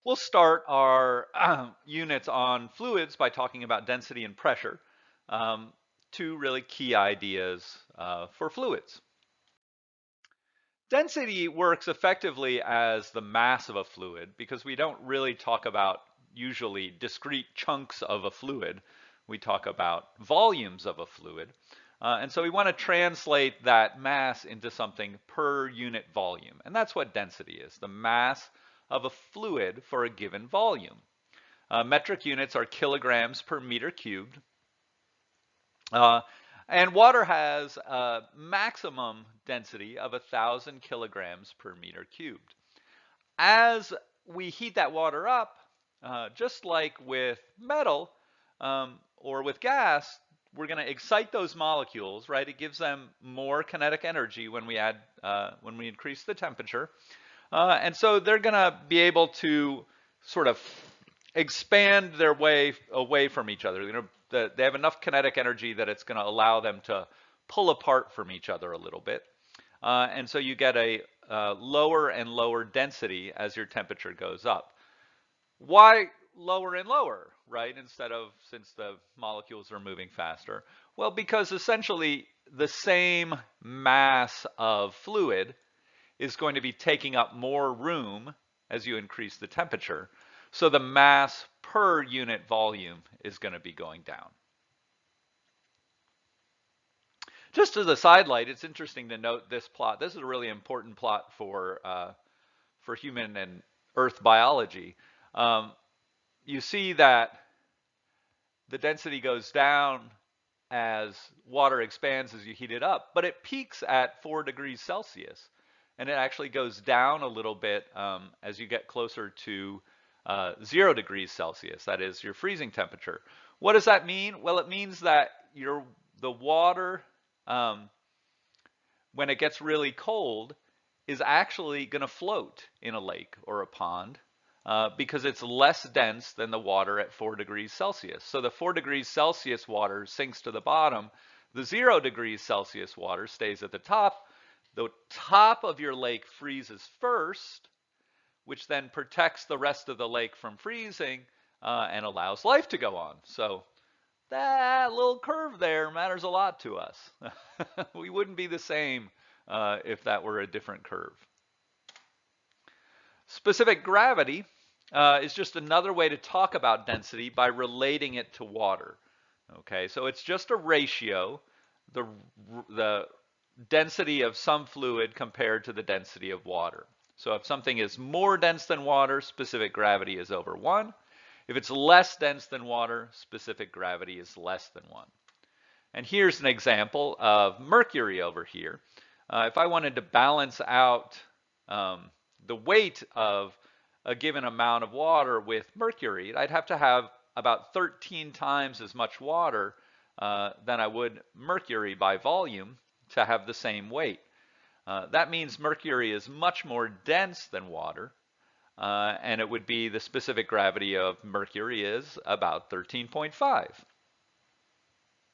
We'll start our units on fluids by talking about density and pressure, um, two really key ideas for fluids. Density works effectively as the mass of a fluid because we don't really talk about usually discrete chunks of a fluid. We talk about volumes of a fluid. And so we want to translate that mass into something per unit volume. And that's what density is, the mass of a fluid for a given volume. Metric units are kilograms per meter cubed. Uh, and water has a maximum density of 1,000 kilograms per meter cubed. As we heat that water up, just like with metal or with gas, we're going to excite those molecules, right? It gives them more kinetic energy when when we increase the temperature. And so they're going to be able to sort of expand their way away from each other. They have enough kinetic energy that it's going to allow them to pull apart from each other a little bit. And so you get a lower and lower density as your temperature goes up. Why lower and lower, right? Since the molecules are moving faster. Well, because essentially the same mass of fluid is going to be taking up more room as you increase the temperature. So the mass per unit volume is going to be going down. Just as a sidelight, it's interesting to note this plot. This is a really important plot for human and Earth biology. You see that the density goes down as water expands as you heat it up, but it peaks at 4 degrees Celsius. And it actually goes down a little bit as you get closer to 0 degrees Celsius. That is your freezing temperature. What does that mean? Well, it means that the water, when it gets really cold, is actually going to float in a lake or a pond because it's less dense than the water at 4 degrees Celsius. So the 4 degrees Celsius water sinks to the bottom. The 0 degrees Celsius water stays at the top. The top of your lake freezes first, which then protects the rest of the lake from freezing and allows life to go on. So that little curve there matters a lot to us. We wouldn't be the same if that were a different curve. Specific gravity is just another way to talk about density by relating it to water. Okay, so it's just a ratio, the density of some fluid compared to the density of water. So if something is more dense than water, specific gravity is over 1. If it's less dense than water, specific gravity is less than 1. And here's an example of mercury over here. If I wanted to balance out the weight of a given amount of water with mercury, I'd have to have about 13 times as much water than I would mercury by volume to have the same weight. That means mercury is much more dense than water, and it would be the specific gravity of mercury is about 13.5.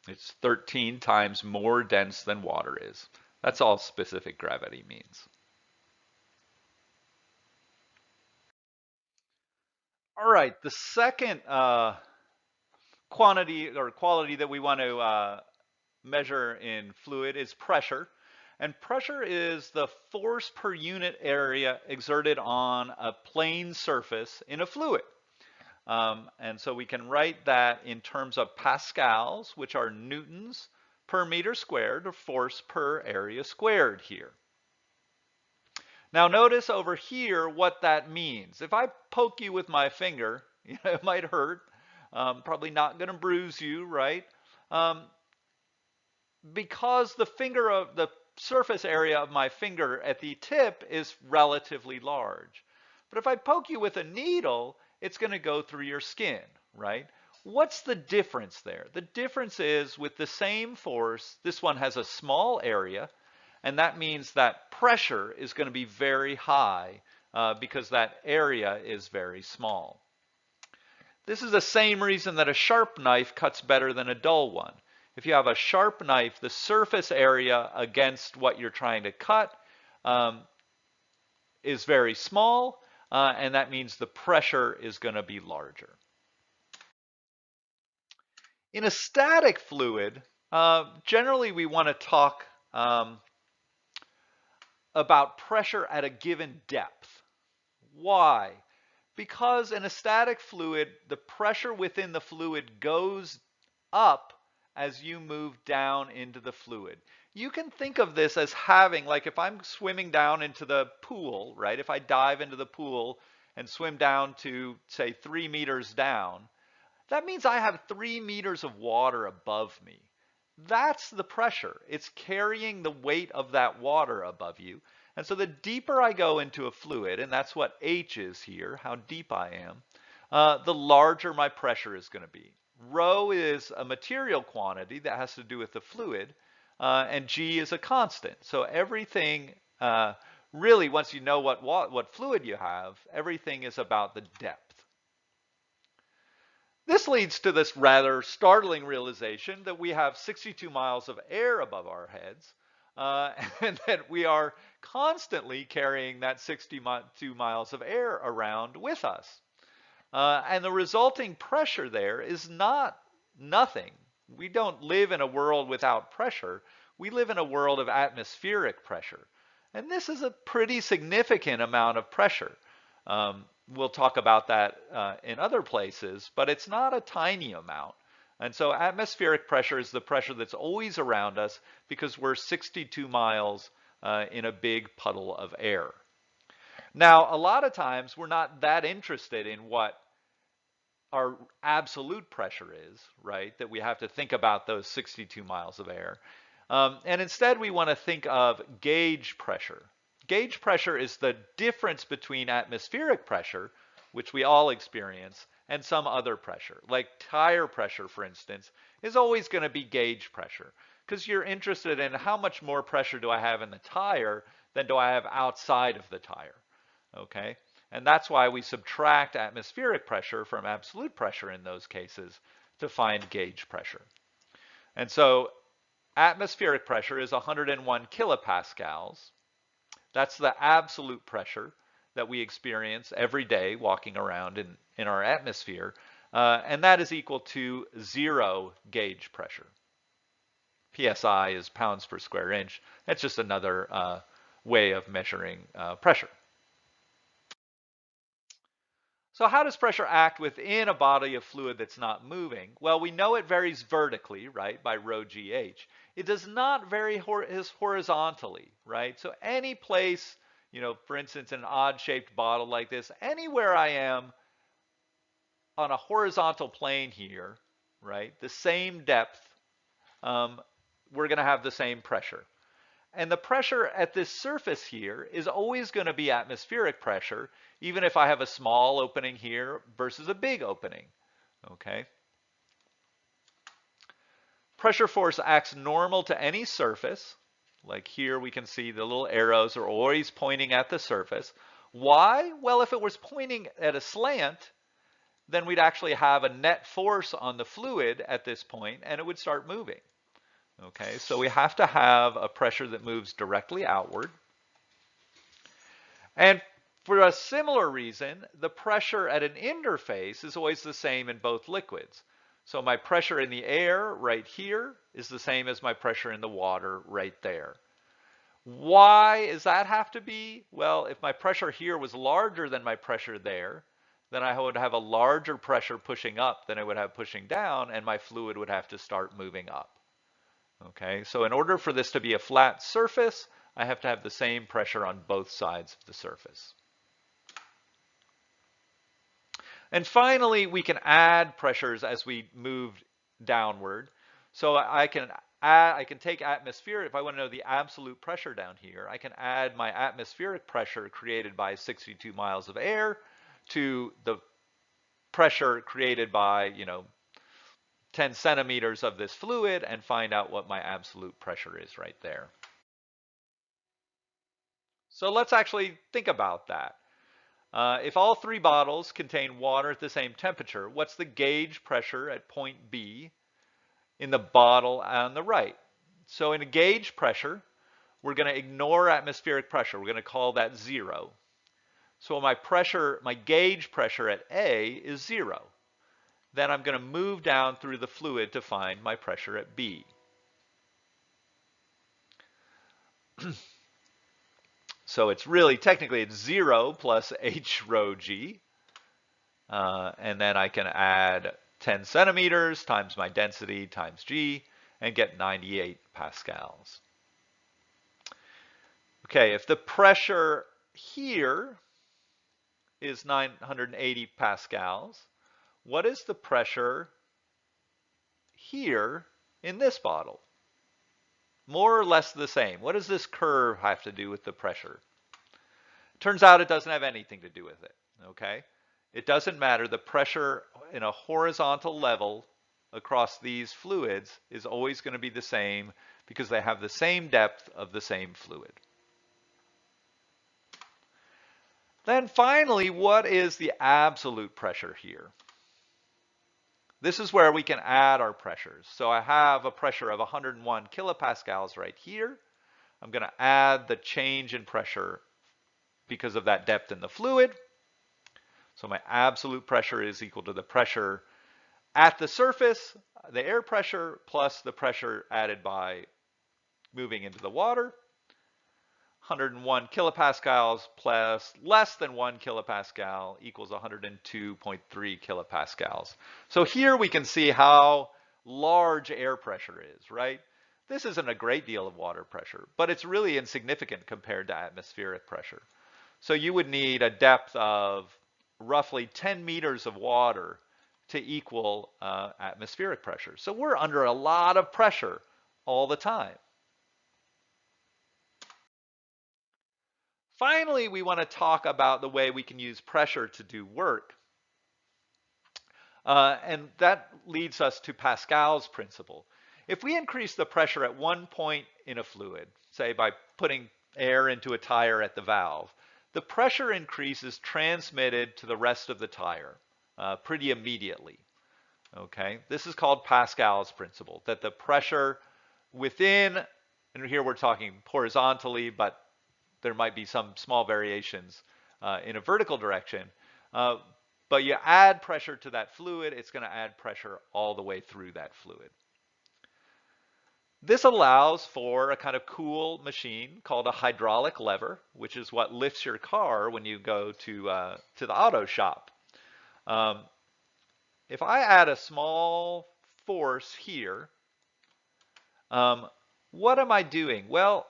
It's 13 times more dense than water is. That's all specific gravity means. All right, the second quantity or quality that we want to measure in fluid is pressure. And pressure is the force per unit area exerted on a plane surface in a fluid. And so we can write that in terms of pascals, which are newtons per meter squared, or force per area squared here. Now notice over here what that means. If I poke you with my finger, it might hurt. Probably not going to bruise you, right? Because the surface area of my finger at the tip is relatively large. But if I poke you with a needle, it's going to go through your skin, right? What's the difference there? The difference is with the same force, this one has a small area, and that means that pressure is going to be very high because that area is very small. This is the same reason that a sharp knife cuts better than a dull one. If you have a sharp knife, the surface area against what you're trying to cut is very small, and that means the pressure is going to be larger. In a static fluid, generally we want to talk about pressure at a given depth. Why? Because in a static fluid, the pressure within the fluid goes up as you move down into the fluid. You can think of this as having, like if I'm swimming down into the pool, right? If I dive into the pool and swim down to, say, 3 meters down, that means I have 3 meters of water above me. That's the pressure. It's carrying the weight of that water above you. And so the deeper I go into a fluid, and that's what H is here, how deep I am, the larger my pressure is going to be. Rho is a material quantity that has to do with the fluid, and G is a constant. So everything, really, once you know what fluid you have, everything is about the depth. This leads to this rather startling realization that we have 62 miles of air above our heads, and that we are constantly carrying that 62 miles of air around with us. And the resulting pressure there is not nothing. We don't live in a world without pressure. We live in a world of atmospheric pressure. And this is a pretty significant amount of pressure. We'll talk about that in other places, but it's not a tiny amount. And so atmospheric pressure is the pressure that's always around us because we're 62 miles in a big puddle of air. Now, a lot of times we're not that interested in what our absolute pressure is, right? That we have to think about those 62 miles of air. And instead we want to think of gauge pressure. Gauge pressure is the difference between atmospheric pressure, which we all experience, and some other pressure. Like tire pressure, for instance, is always going to be gauge pressure because you're interested in how much more pressure do I have in the tire than do I have outside of the tire, okay? And that's why we subtract atmospheric pressure from absolute pressure in those cases to find gauge pressure. And so atmospheric pressure is 101 kilopascals. That's the absolute pressure that we experience every day walking around in our atmosphere. And that is equal to 0 gauge pressure. PSI is pounds per square inch. That's just another way of measuring pressure. So how does pressure act within a body of fluid that's not moving? Well, we know it varies vertically, right, by rho GH. It does not vary horizontally, right? So any place, for instance, an odd-shaped bottle like this, anywhere I am on a horizontal plane here, right, the same depth, we're going to have the same pressure. And the pressure at this surface here is always going to be atmospheric pressure, even if I have a small opening here versus a big opening, okay? Pressure force acts normal to any surface. Like here we can see the little arrows are always pointing at the surface. Why? Well, if it was pointing at a slant, then we'd actually have a net force on the fluid at this point and it would start moving. Okay, so we have to have a pressure that moves directly outward. And for a similar reason, the pressure at an interface is always the same in both liquids. So my pressure in the air right here is the same as my pressure in the water right there. Why does that have to be? Well, if my pressure here was larger than my pressure there, then I would have a larger pressure pushing up than I would have pushing down, and my fluid would have to start moving up. Okay, so in order for this to be a flat surface, I have to have the same pressure on both sides of the surface. And finally, we can add pressures as we move downward. So I can take atmospheric, if I want to know the absolute pressure down here, I can add my atmospheric pressure created by 62 miles of air to the pressure created by, 10 centimeters of this fluid and find out what my absolute pressure is right there. So let's actually think about that. If all 3 bottles contain water at the same temperature, what's the gauge pressure at point B in the bottle on the right? So in a gauge pressure, we're going to ignore atmospheric pressure. We're going to call that 0. So my gauge pressure at A is 0. Then I'm going to move down through the fluid to find my pressure at B. So it's really, technically, it's 0 plus H rho G. And then I can add 10 centimeters times my density times G and get 98 pascals. Okay, if the pressure here is 980 pascals, what is the pressure here in this bottle? More or less the same. What does this curve have to do with the pressure? Turns out it doesn't have anything to do with it, okay? It doesn't matter. The pressure in a horizontal level across these fluids is always going to be the same because they have the same depth of the same fluid. Then finally, what is the absolute pressure here? This is where we can add our pressures. So I have a pressure of 101 kilopascals right here. I'm going to add the change in pressure because of that depth in the fluid. So my absolute pressure is equal to the pressure at the surface, the air pressure, plus the pressure added by moving into the water. 101 kilopascals plus less than 1 kilopascal equals 102.3 kilopascals. So here we can see how large air pressure is, right? This isn't a great deal of water pressure, but it's really insignificant compared to atmospheric pressure. So you would need a depth of roughly 10 meters of water to equal atmospheric pressure. So we're under a lot of pressure all the time. Finally, we want to talk about the way we can use pressure to do work. And that leads us to Pascal's principle. If we increase the pressure at one point in a fluid, say by putting air into a tire at the valve, the pressure increase is transmitted to the rest of the tire pretty immediately. Okay, this is called Pascal's principle, that the pressure within, and here we're talking horizontally, but there might be some small variations in a vertical direction. But you add pressure to that fluid, it's going to add pressure all the way through that fluid. This allows for a kind of cool machine called a hydraulic lever, which is what lifts your car when you go to the auto shop. If I add a small force here, what am I doing? Well,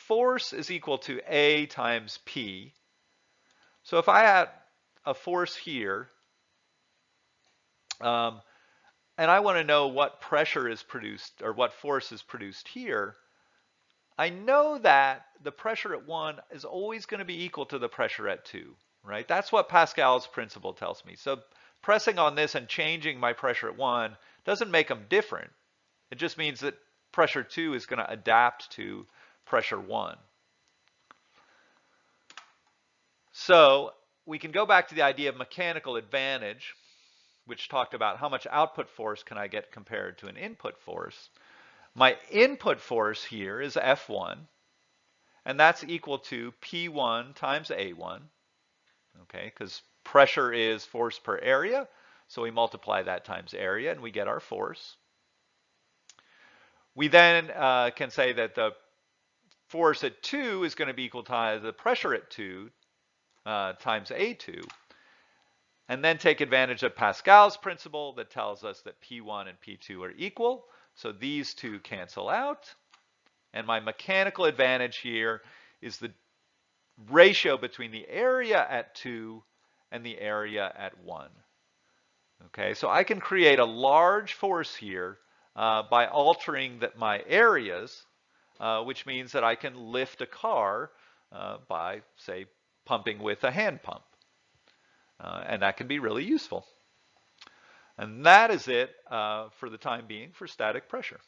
force is equal to A times P. So if I add a force here, and I want to know what pressure is produced or what force is produced here, I know that the pressure at 1 is always going to be equal to the pressure at 2, right? That's what Pascal's principle tells me. So pressing on this and changing my pressure at 1 doesn't make them different. It just means that pressure 2 is going to adapt to pressure 1. So we can go back to the idea of mechanical advantage, which talked about how much output force can I get compared to an input force. My input force here is F1, and that's equal to P1 times A1, okay, because pressure is force per area, so we multiply that times area and we get our force. We then can say that the force at 2 is going to be equal to the pressure at 2 times A2, and then take advantage of Pascal's principle that tells us that P1 and P2 are equal. So these two cancel out. And my mechanical advantage here is the ratio between the area at 2 and the area at 1. Okay, so I can create a large force here by altering my areas, which means that I can lift a car by, say, pumping with a hand pump. And that can be really useful. And that is it for the time being for static pressure.